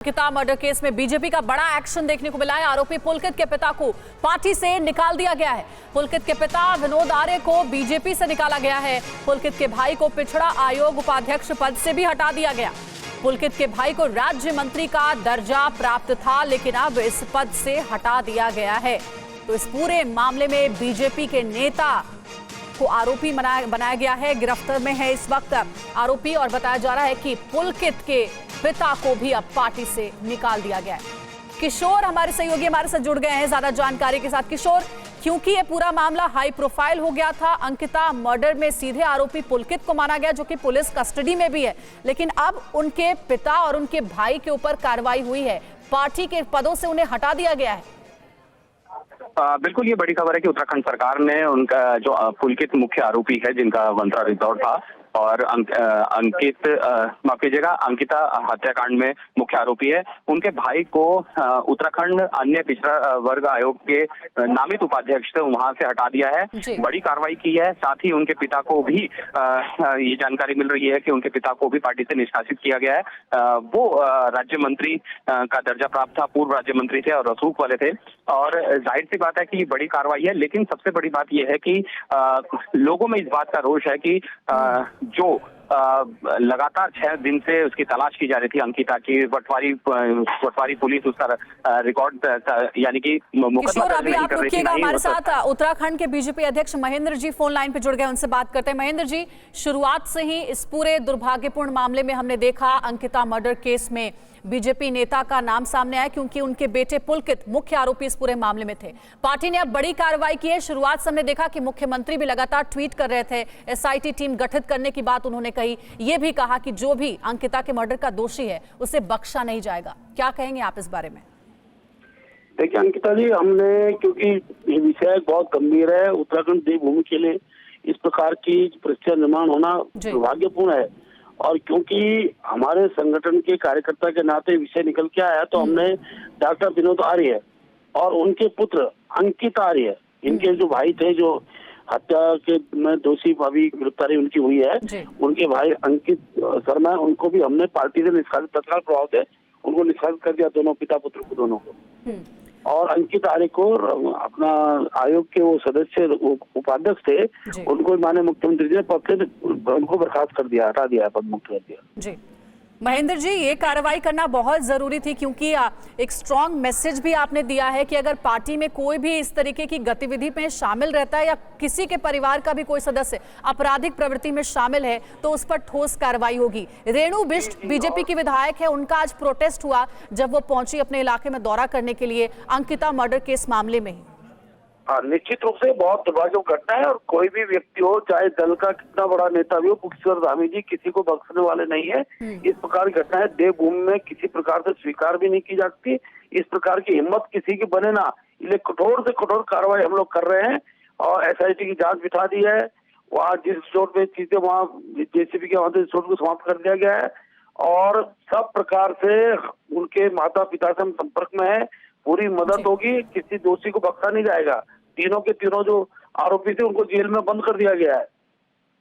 Ankita murder case में BJP का बड़ा एक्शन देखने को मिला है। आरोपी पुलकित के पिता को पार्टी से निकाल दिया गया है। पुलकित के पिता विनोद आर्य को बीजेपी से निकाला गया है। पुलकित के भाई को पिछड़ा आयोग उपाध्यक्ष पद से भी हटा दिया गया। पुलकित के भाई को राज्य मंत्री का दर्जा प्राप्त था, लेकिन अब इस पद से हटा दिया गया है। तो इस पूरे मामले में बीजेपी के नेता को आरोपी बनाया गया है, गिरफ्तार में है इस वक्त आरोपी। और बताया जा रहा है कि पुलकित के पिता को भी अब पार्टी से निकाल दिया गया है। किशोर हमारे सहयोगी हमारे साथ जुड़ गए हैं ज्यादा जानकारी के साथ। किशोर, क्योंकि ये पूरा मामला हाई प्रोफाइल हो गया था, अंकिता मर्डर में सीधे आरोपी पुलकित को माना गया, जो कि पुलिस कस्टडी में भी है, लेकिन अब उनके पिता और उनके भाई के ऊपर कार्रवाई हुई है। पार्टी के पदों से उन्हें हटा दिया गया है। बिल्कुल, ये बड़ी खबर है कि उत्तराखंड सरकार ने उनका जो पुलकित मुख्य आरोपी है, जिनका वंथरा रिजॉर्ट था, और अंकित माफ कीजिएगा अंकिता हत्याकांड में मुख्य आरोपी है, उनके भाई को उत्तराखंड अन्य पिछड़ा वर्ग आयोग के नामित उपाध्यक्ष थे, वहां से हटा दिया है। बड़ी कार्रवाई की है। साथ ही उनके पिता को भी ये जानकारी मिल रही है कि उनके पिता को भी पार्टी से निष्कासित किया गया है। वो राज्य मंत्री का दर्जा प्राप्त था, पूर्व राज्य मंत्री थे और रसूख वाले थे। और जाहिर सी बात है कि ये बड़ी कार्रवाई है, लेकिन सबसे बड़ी बात यह है कि लोगों में इस बात का रोष है कि जो लगातार 6 दिन से उसकी तलाश की जा रही थी, अंकिता की पटवारी पुलिस उसका रिकॉर्ड यानी कि किशोर, अभी आप रुकिएगा हमारे साथ। उत्तराखंड के बीजेपी अध्यक्ष महेंद्र जी फोन लाइन पे जुड़ गए, उनसे बात करते हैं। महेंद्र जी, शुरुआत से ही इस पूरे दुर्भाग्यपूर्ण मामले में हमने देखा अंकिता मर्डर केस में बीजेपी नेता का नाम सामने आया, क्योंकि उनके बेटे पुलकित मुख्य आरोपी इस पूरे मामले में थे। पार्टी ने अब बड़ी कार्रवाई की है। शुरुआत से हमने देखा कि मुख्यमंत्री भी लगातार ट्वीट कर रहे थे, एसआईटी टीम गठित करने की बात उन्होंने कही। ये भी कहा कि जो भी अंकिता के मर्डर का दोषी है उसे बख्शा नहीं जाएगा। क्या कहेंगे आप इस बारे में? देखिए अंकिता जी, हमने क्योंकि ये विषय बहुत गंभीर है, उत्तराखंड देवभूमि के लिए इस प्रकार की परिस्थितियां निर्माण होना दुर्भाग्यपूर्ण है। और क्योंकि हमारे संगठन के कार्यकर्ता के नाते विषय निकल के आया, तो हमने डॉक्टर विनोद आर्य और उनके पुत्र अंकित आर्य, इनके जो भाई थे, जो हत्या के में दोषी अभी गिरफ्तारी उनकी हुई है, उनके भाई अंकित शर्मा, उनको भी हमने पार्टी से निष्कासित, तत्काल प्रभाव से उनको निष्कासित कर दिया, दोनों पिता पुत्र को, दोनों को। और अंकित आर्य को अपना आयोग के वो सदस्य उपाध्यक्ष थे, उनको माननीय मुख्यमंत्री जी ने पद से उनको बर्खास्त कर दिया, हटा दिया, पद मुक्त कर दिया। जी महेंद्र जी, ये कार्रवाई करना बहुत जरूरी थी, क्योंकि एक स्ट्रॉन्ग मैसेज भी आपने दिया है कि अगर पार्टी में कोई भी इस तरीके की गतिविधि में शामिल रहता है या किसी के परिवार का भी कोई सदस्य आपराधिक प्रवृत्ति में शामिल है, तो उस पर ठोस कार्रवाई होगी। रेणु बिष्ट बीजेपी की विधायक है, उनका आज प्रोटेस्ट हुआ जब वो पहुंची अपने इलाके में दौरा करने के लिए अंकिता मर्डर केस मामले में ही। निश्चित रूप से बहुत दुर्भाग्यपूर्ण घटना है। और कोई भी व्यक्ति हो, चाहे दल का कितना बड़ा नेता भी हो, किशोर धामी जी किसी को बख्शने वाले नहीं है। इस प्रकार की घटनाएं देवभूमि में किसी प्रकार से स्वीकार भी नहीं की जा सकती। इस प्रकार की हिम्मत किसी की बने ना, इसलिए कठोर से कठोर कार्रवाई हम लोग कर रहे हैं। और एसआईटी की जांच बिठा दी है। वहाँ जिस रिसोर्ट में चीजें, वहाँ जेसीबी के वहां रिसोर्ट को समाप्त कर दिया गया है। और सब प्रकार से उनके माता पिता से हम संपर्क में है, पूरी मदद होगी, किसी दोषी को बख्शा नहीं जाएगा। तीनों के तीनों जो आरोपी थे उनको जेल में बंद कर दिया गया है।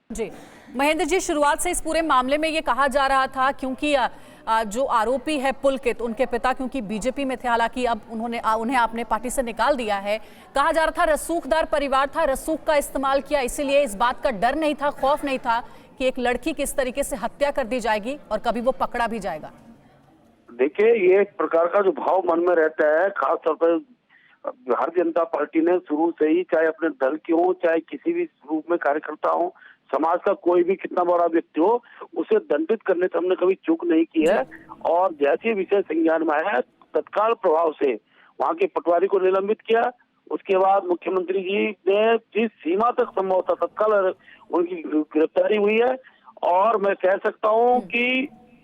जी महेंद्र जी, शुरुआत से इस पूरे मामले में ये कहा जा रहा था, क्योंकि जो आरोपी है पुलकित, उनके पिता क्योंकि बीजेपी में थे, हालांकि अब उन्हें आपने पार्टी से निकाल दिया है। कहा जा रहा था रसूखदार परिवार था, रसूख का इस्तेमाल किया, इसीलिए इस बात का डर नहीं था, खौफ नहीं था कि एक लड़की किस तरीके से हत्या कर दी जाएगी और कभी वो पकड़ा भी जाएगा। देखिए, ये एक प्रकार का जो भाव मन में रहता है, खासतौर पर भारतीय जनता पार्टी ने शुरू से ही, चाहे अपने दल के हो, चाहे किसी भी रूप में कार्यकर्ता हो, समाज का कोई भी कितना बड़ा व्यक्ति हो, उसे दंडित करने से हमने कभी चूक नहीं की है। और जैसे विषय संज्ञान में आया, तत्काल प्रभाव से वहाँ के पटवारी को निलंबित किया। उसके बाद मुख्यमंत्री जी ने जिस सीमा तक संभव था तत्काल उनकी गिरफ्तारी हुई है। और मैं कह सकता हूँ कि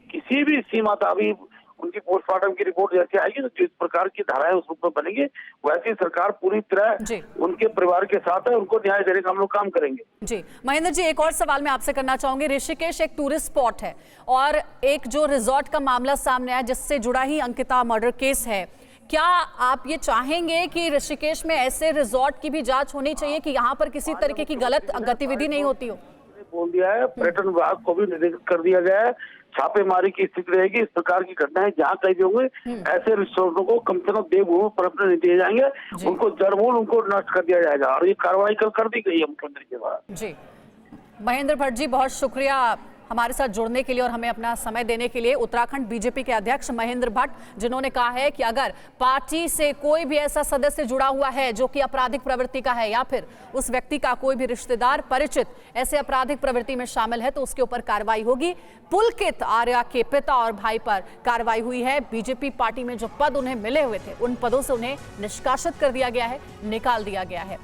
किसी भी सीमा तक अभी उनकी पोस्टमार्टम की रिपोर्ट जैसे आएगी, तो जिस प्रकार की धाराएं उस रूप में बनेंगी, वैसी सरकार पूरी तरह उनके परिवार के साथ है, उनको न्याय देने का हम लोग काम करेंगे। जी महेंद्र जी, एक और सवाल मैं आपसे करना चाहूंगी। ऋषिकेश एक टूरिस्ट स्पॉट है और एक जो रिजॉर्ट का मामला सामने आया जिससे जुड़ा ही अंकिता मर्डर केस है, क्या आप ये चाहेंगे कि ऋषिकेश में ऐसे रिजॉर्ट की भी जांच होनी चाहिए कि यहाँ पर किसी तरीके की गलत गतिविधि नहीं होती हो? बोल दिया है। पर्यटन विभाग को भी निर्देशित कर दिया गया है, छापेमारी की स्थिति रहेगी। इस प्रकार की घटनाएं जहाँ कहीं भी होंगे, ऐसे रिसोर्टों को कम से कम देवभूमि परमिट नहीं दिए जाएंगे, उनको जड़मूल उनको नष्ट कर दिया जाएगा। और ये कार्रवाई कल कर दी गई है मुख्यमंत्री के द्वारा। जी, महेंद्र भट्ट जी, बहुत शुक्रिया हमारे साथ जुड़ने के लिए और हमें अपना समय देने के लिए। उत्तराखंड बीजेपी के अध्यक्ष महेंद्र भट्ट, जिन्होंने कहा है कि अगर पार्टी से कोई भी ऐसा सदस्य जुड़ा हुआ है जो कि आपराधिक प्रवृत्ति का है या फिर उस व्यक्ति का कोई भी रिश्तेदार परिचित ऐसे आपराधिक प्रवृत्ति में शामिल है तो उसके ऊपर कार्रवाई होगी। पुलकित आर्या के पिता और भाई पर कार्रवाई हुई है। बीजेपी पार्टी में जो पद उन्हें मिले हुए थे उन पदों से उन्हें निष्कासित कर दिया गया है, निकाल दिया गया है।